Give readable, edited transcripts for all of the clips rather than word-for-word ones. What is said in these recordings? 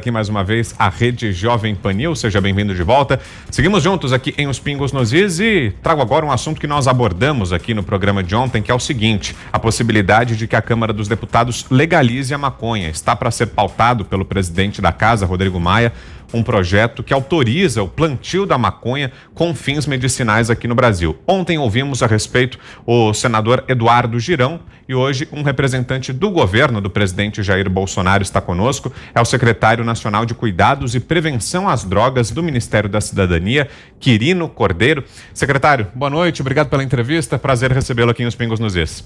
Aqui mais uma vez a Rede Jovem Pan News, seja bem-vindo de volta. Seguimos juntos aqui em Os Pingos nos Is e trago agora um assunto que nós abordamos aqui no programa de ontem, que é o seguinte: a possibilidade de que a Câmara dos Deputados legalize a maconha. Está para ser pautado pelo presidente da Casa, Rodrigo Maia, um projeto que autoriza o plantio da maconha com fins medicinais aqui no Brasil. Ontem ouvimos a respeito o senador Eduardo Girão e hoje um representante do governo do presidente Jair Bolsonaro está conosco, é o secretário nacional de Cuidados e Prevenção às Drogas do Ministério da Cidadania, Quirino Cordeiro. Secretário, boa noite, obrigado pela entrevista, prazer recebê-lo aqui em Os Pingos nos Is.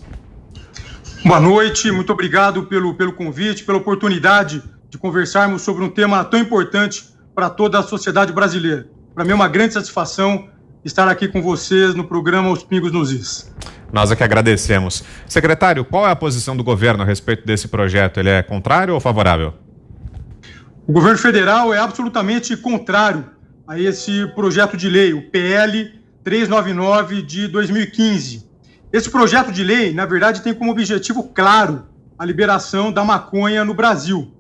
Boa noite, muito obrigado pelo convite, pela oportunidade de conversarmos sobre um tema tão importante para toda a sociedade brasileira. Para mim é uma grande satisfação estar aqui com vocês no programa Os Pingos nos Is. Nós é que agradecemos. Secretário, qual é a posição do governo a respeito desse projeto? Ele é contrário ou favorável? O governo federal é absolutamente contrário a esse projeto de lei, o PL 399 de 2015. Esse projeto de lei, na verdade, tem como objetivo claro a liberação da maconha no Brasil.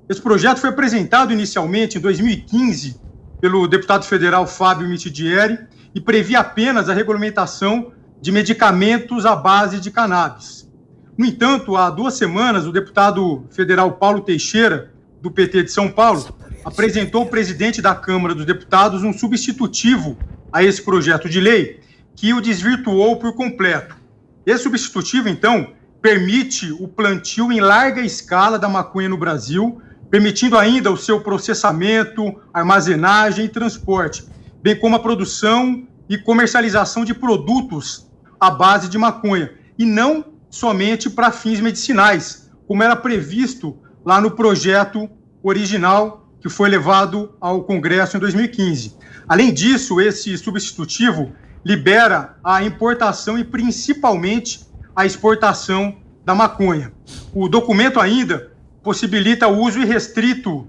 Esse projeto foi apresentado inicialmente em 2015 pelo deputado federal Fábio Mitidieri e previa apenas a regulamentação de medicamentos à base de cannabis. No entanto, há 2 semanas, o deputado federal Paulo Teixeira, do PT de São Paulo, apresentou ao presidente da Câmara dos Deputados um substitutivo a esse projeto de lei que o desvirtuou por completo. Esse substitutivo, então, permite o plantio em larga escala da maconha no Brasil, permitindo ainda o seu processamento, armazenagem e transporte, bem como a produção e comercialização de produtos à base de maconha, e não somente para fins medicinais, como era previsto lá no projeto original que foi levado ao Congresso em 2015. Além disso, esse substitutivo libera a importação e principalmente a exportação da maconha. O documento ainda possibilita o uso irrestrito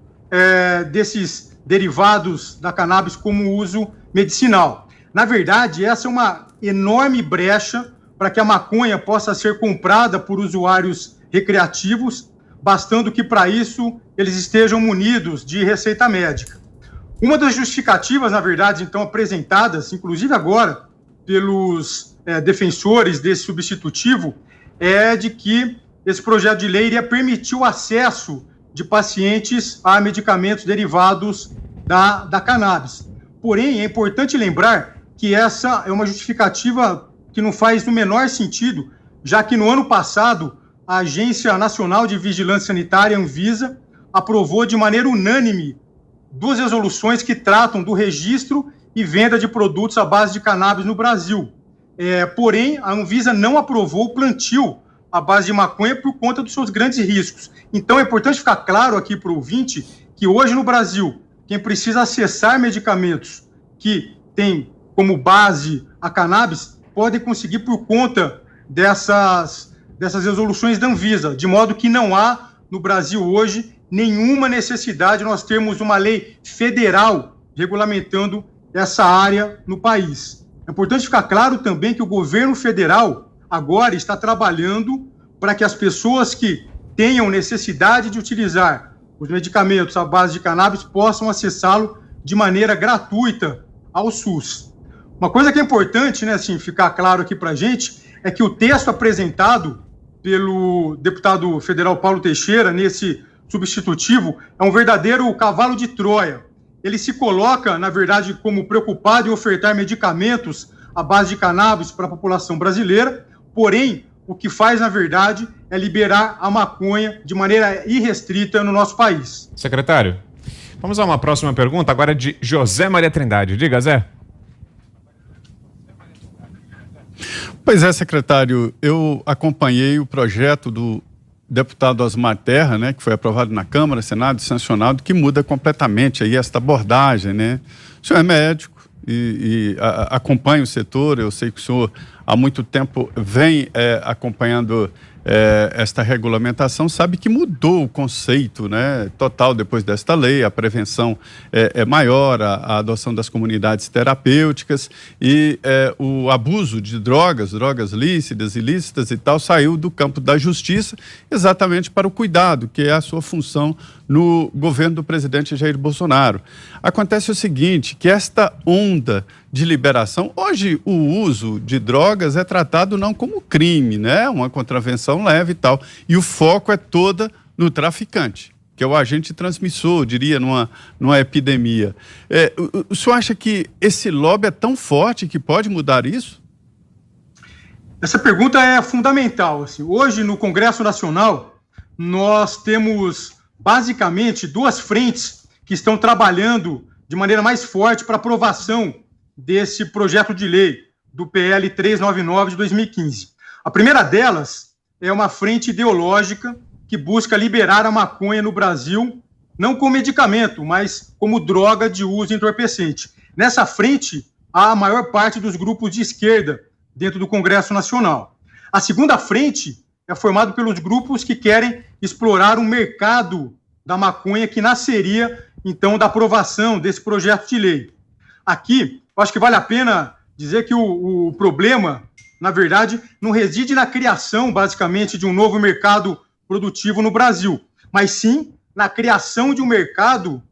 desses derivados da cannabis como uso medicinal. Na verdade, essa é uma enorme brecha para que a maconha possa ser comprada por usuários recreativos, bastando que para isso eles estejam munidos de receita médica. Uma das justificativas, na verdade, então apresentadas, inclusive agora, pelos defensores desse substitutivo, é de que esse projeto de lei iria permitir o acesso de pacientes a medicamentos derivados da cannabis. Porém, é importante lembrar que essa é uma justificativa que não faz o menor sentido, já que no ano passado a Agência Nacional de Vigilância Sanitária, Anvisa, aprovou de maneira unânime 2 resoluções que tratam do registro e venda de produtos à base de cannabis no Brasil. Porém, a Anvisa não aprovou o plantio à base de maconha por conta dos seus grandes riscos. Então, é importante ficar claro aqui para o ouvinte que hoje no Brasil, quem precisa acessar medicamentos que têm como base a cannabis, pode conseguir por conta dessas resoluções da Anvisa, de modo que não há no Brasil hoje nenhuma necessidade de nós termos uma lei federal regulamentando essa área no país. É importante ficar claro também que o governo federal agora está trabalhando para que as pessoas que tenham necessidade de utilizar os medicamentos à base de cannabis possam acessá-lo de maneira gratuita ao SUS. Uma coisa que é importante, né, assim, ficar claro aqui para a gente, é que o texto apresentado pelo deputado federal Paulo Teixeira, nesse substitutivo, é um verdadeiro cavalo de Troia. Ele se coloca, na verdade, como preocupado em ofertar medicamentos à base de cannabis para a população brasileira, porém, o que faz, na verdade, é liberar a maconha de maneira irrestrita no nosso país. Secretário, vamos a uma próxima pergunta, agora de José Maria Trindade. Diga, Zé. Pois é, secretário, eu acompanhei o projeto do deputado Osmar Terra, né, que foi aprovado na Câmara, Senado, sancionado, que muda completamente aí esta abordagem, né? O senhor é médico e acompanha o setor, eu sei que o senhor há muito tempo vem acompanhando esta regulamentação, sabe que mudou o conceito, né, total depois desta lei. A prevenção é maior, a adoção das comunidades terapêuticas e o abuso de drogas lícitas, ilícitas e tal, saiu do campo da justiça exatamente para o cuidado, que é a sua função no governo do presidente Jair Bolsonaro. Acontece o seguinte, que esta onda de liberação, hoje o uso de drogas é tratado não como crime, né? Uma contravenção leve e tal, e o foco é toda no traficante, que é o agente transmissor, diria, numa epidemia. O senhor acha que esse lobby é tão forte que pode mudar isso? Essa pergunta é fundamental. Assim. Hoje, no Congresso Nacional, nós temos basicamente duas frentes que estão trabalhando de maneira mais forte para aprovação desse projeto de lei do PL 399 de 2015. A primeira delas é uma frente ideológica que busca liberar a maconha no Brasil, não como medicamento, mas como droga de uso entorpecente. Nessa frente, há a maior parte dos grupos de esquerda dentro do Congresso Nacional. A segunda frente é formada pelos grupos que querem explorar um mercado da maconha que nasceria, então, da aprovação desse projeto de lei. Aqui, eu acho que vale a pena dizer que o problema, na verdade, não reside na criação, basicamente, de um novo mercado produtivo no Brasil, mas sim na criação de um mercado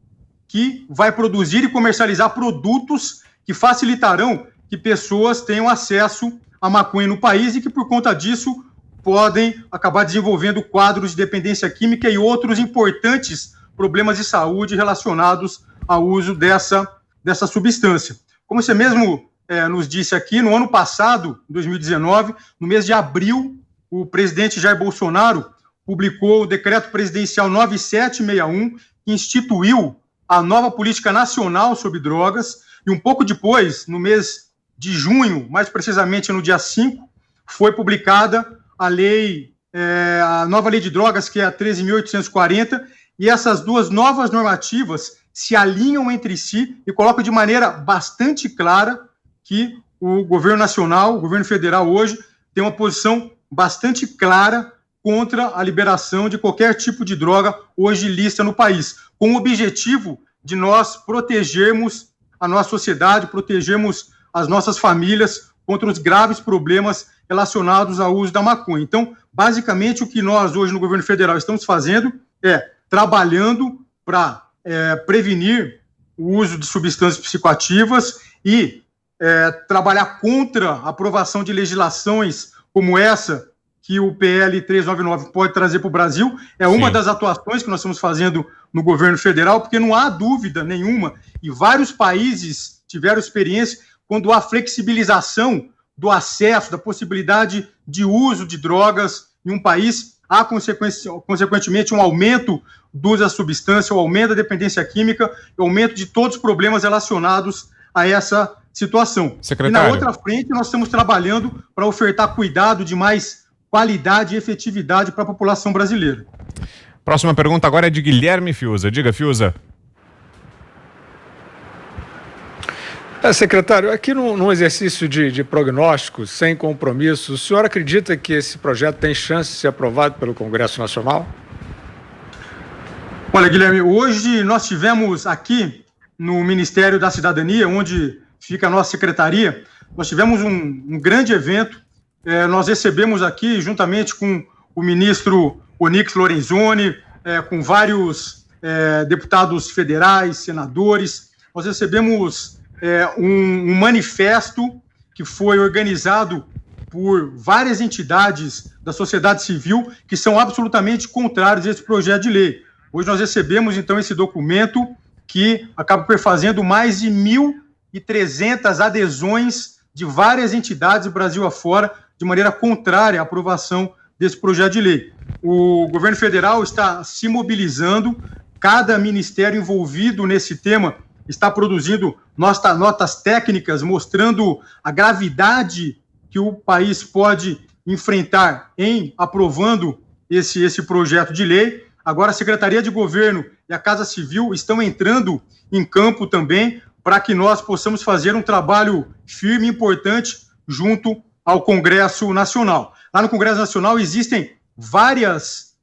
que vai produzir e comercializar produtos que facilitarão que pessoas tenham acesso à maconha no país e que, por conta disso, podem acabar desenvolvendo quadros de dependência química e outros importantes problemas de saúde relacionados ao uso dessa substância. Como você mesmo nos disse aqui, no ano passado, 2019, no mês de abril, o presidente Jair Bolsonaro publicou o decreto presidencial 9761, que instituiu a nova política nacional sobre drogas, e um pouco depois, no mês de junho, mais precisamente no dia 5, foi publicada a nova lei de drogas, que é a 13.840, e essas duas novas normativas se alinham entre si e colocam de maneira bastante clara que o governo nacional, o governo federal hoje, tem uma posição bastante clara contra a liberação de qualquer tipo de droga hoje lista no país, com o objetivo de nós protegermos a nossa sociedade, protegermos as nossas famílias contra os graves problemas relacionados ao uso da maconha. Então, basicamente, o que nós hoje no governo federal estamos fazendo é trabalhando para prevenir o uso de substâncias psicoativas e trabalhar contra a aprovação de legislações como essa que o PL 399 pode trazer para o Brasil. É uma das atuações que nós estamos fazendo no governo federal, porque não há dúvida nenhuma, e vários países tiveram experiência quando há flexibilização do acesso, da possibilidade de uso de drogas em um país, há consequentemente um aumento do uso da substância, o aumento da dependência química, o aumento de todos os problemas relacionados a essa situação. Secretário. E na outra frente, nós estamos trabalhando para ofertar cuidado de mais qualidade e efetividade para a população brasileira. Próxima pergunta agora é de Guilherme Fiuza. Diga, Fiuza. Secretário, aqui num exercício de prognóstico, sem compromisso, o senhor acredita que esse projeto tem chance de ser aprovado pelo Congresso Nacional? Olha, Guilherme, hoje nós tivemos aqui no Ministério da Cidadania, onde fica a nossa secretaria, nós tivemos um grande evento. Nós recebemos aqui, juntamente com o ministro Onyx Lorenzoni, com vários deputados federais, senadores, nós recebemos um manifesto que foi organizado por várias entidades da sociedade civil que são absolutamente contrários a esse projeto de lei. Hoje nós recebemos, então, esse documento que acaba perfazendo mais de 1.300 adesões de várias entidades do Brasil afora, de maneira contrária à aprovação desse projeto de lei. O governo federal está se mobilizando, cada ministério envolvido nesse tema está produzindo notas técnicas mostrando a gravidade que o país pode enfrentar em aprovando esse projeto de lei. Agora a Secretaria de Governo e a Casa Civil estão entrando em campo também para que nós possamos fazer um trabalho firme e importante junto ao Congresso Nacional. Lá no Congresso Nacional existem várias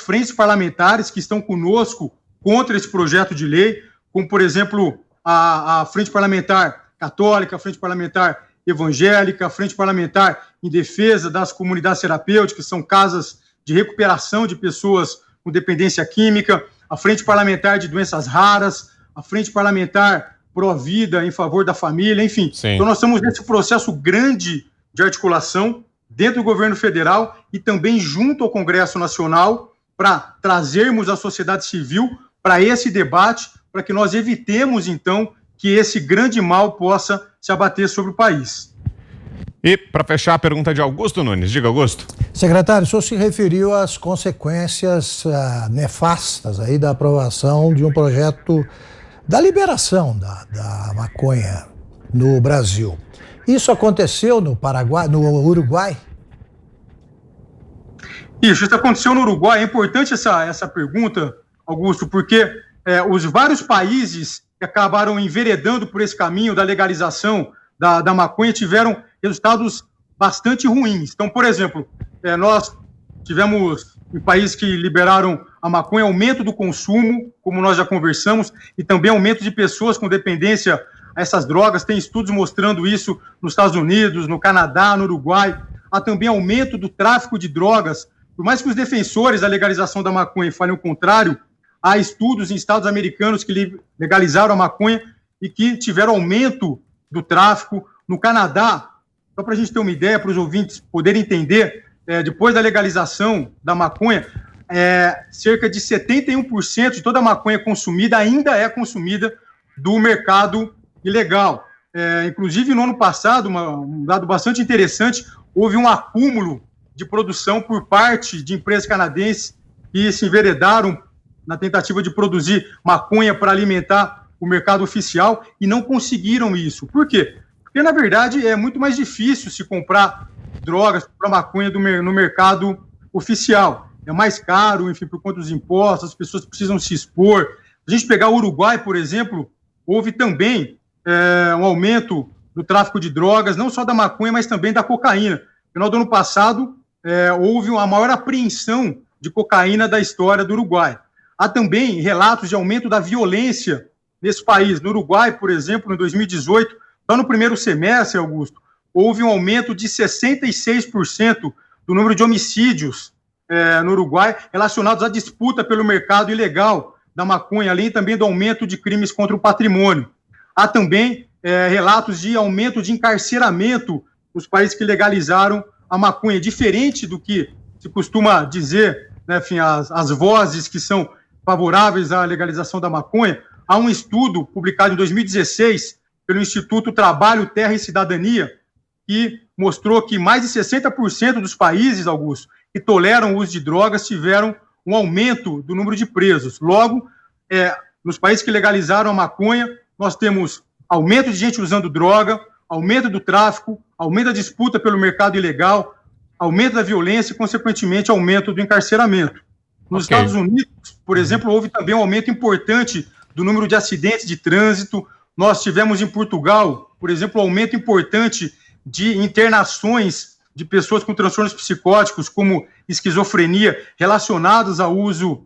frentes parlamentares que estão conosco contra esse projeto de lei, como, por exemplo, a Frente Parlamentar Católica, a Frente Parlamentar Evangélica, a Frente Parlamentar em Defesa das Comunidades Terapêuticas, que são casas de recuperação de pessoas com dependência química, a Frente Parlamentar de Doenças Raras, a Frente Parlamentar Pró-Vida em favor da família, enfim. Sim. Então nós estamos nesse processo grande de articulação dentro do governo federal e também junto ao Congresso Nacional para trazermos a sociedade civil para esse debate, para que nós evitemos, então, que esse grande mal possa se abater sobre o país. E, para fechar, a pergunta de Augusto Nunes. Diga, Augusto. Secretário, o senhor se referiu às consequências nefastas aí da aprovação de um projeto da liberação da maconha no Brasil. Isso aconteceu no Paraguai, no Uruguai? Isso aconteceu no Uruguai. É importante essa pergunta, Augusto, porque os vários países que acabaram enveredando por esse caminho da legalização da maconha tiveram resultados bastante ruins. Então, por exemplo, nós tivemos em países que liberaram a maconha aumento do consumo, como nós já conversamos, e também aumento de pessoas com dependência a essas drogas. Tem estudos mostrando isso nos Estados Unidos, no Canadá, no Uruguai. Há também aumento do tráfico de drogas. Por mais que os defensores da legalização da maconha falem o contrário, há estudos em estados americanos que legalizaram a maconha e que tiveram aumento do tráfico. No Canadá, só para a gente ter uma ideia, para os ouvintes poderem entender, depois da legalização da maconha, cerca de 71% de toda a maconha consumida ainda é consumida do mercado ilegal. Inclusive, no ano passado, um dado bastante interessante, houve um acúmulo de produção por parte de empresas canadenses que se enveredaram na tentativa de produzir maconha para alimentar o mercado oficial e não conseguiram isso. Por quê? Porque, na verdade, é muito mais difícil se comprar drogas para maconha no mercado oficial. É mais caro, enfim, por conta dos impostos, as pessoas precisam se expor. Se a gente pegar o Uruguai, por exemplo, houve também um aumento do tráfico de drogas, não só da maconha, mas também da cocaína. No final do ano passado, houve a maior apreensão de cocaína da história do Uruguai. Há também relatos de aumento da violência nesse país. No Uruguai, por exemplo, em 2018, só no primeiro semestre, Augusto, houve um aumento de 66% do número de homicídios no Uruguai relacionados à disputa pelo mercado ilegal da maconha, além também do aumento de crimes contra o patrimônio. Há também relatos de aumento de encarceramento nos países que legalizaram a maconha, diferente do que se costuma dizer, né, enfim, as vozes que são favoráveis à legalização da maconha. Há um estudo publicado em 2016 pelo Instituto Trabalho, Terra e Cidadania, que mostrou que mais de 60% dos países, Augusto, que toleram o uso de drogas tiveram um aumento do número de presos. Logo, nos países que legalizaram a maconha, nós temos aumento de gente usando droga, aumento do tráfico, aumento da disputa pelo mercado ilegal, aumento da violência e, consequentemente, aumento do encarceramento. Nos Estados Unidos, por exemplo, houve também um aumento importante do número de acidentes de trânsito. Nós tivemos em Portugal, por exemplo, um aumento importante de internações de pessoas com transtornos psicóticos, como esquizofrenia, relacionados ao uso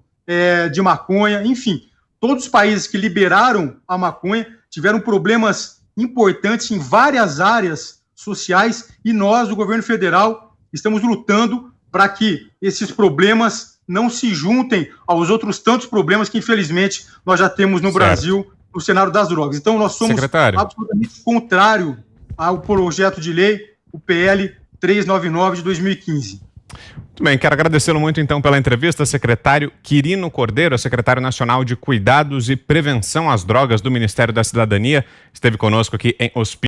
de maconha. Enfim, todos os países que liberaram a maconha tiveram problemas importantes em várias áreas sociais e nós, do governo federal, estamos lutando para que esses problemas não se juntem aos outros tantos problemas que, infelizmente, nós já temos no Brasil, no cenário das drogas. Então, nós somos absolutamente contrário ao projeto de lei, o PL 399 de 2015. Muito bem, quero agradecê-lo muito, então, pela entrevista, secretário Quirino Cordeiro, secretário nacional de Cuidados e Prevenção às Drogas do Ministério da Cidadania, esteve conosco aqui em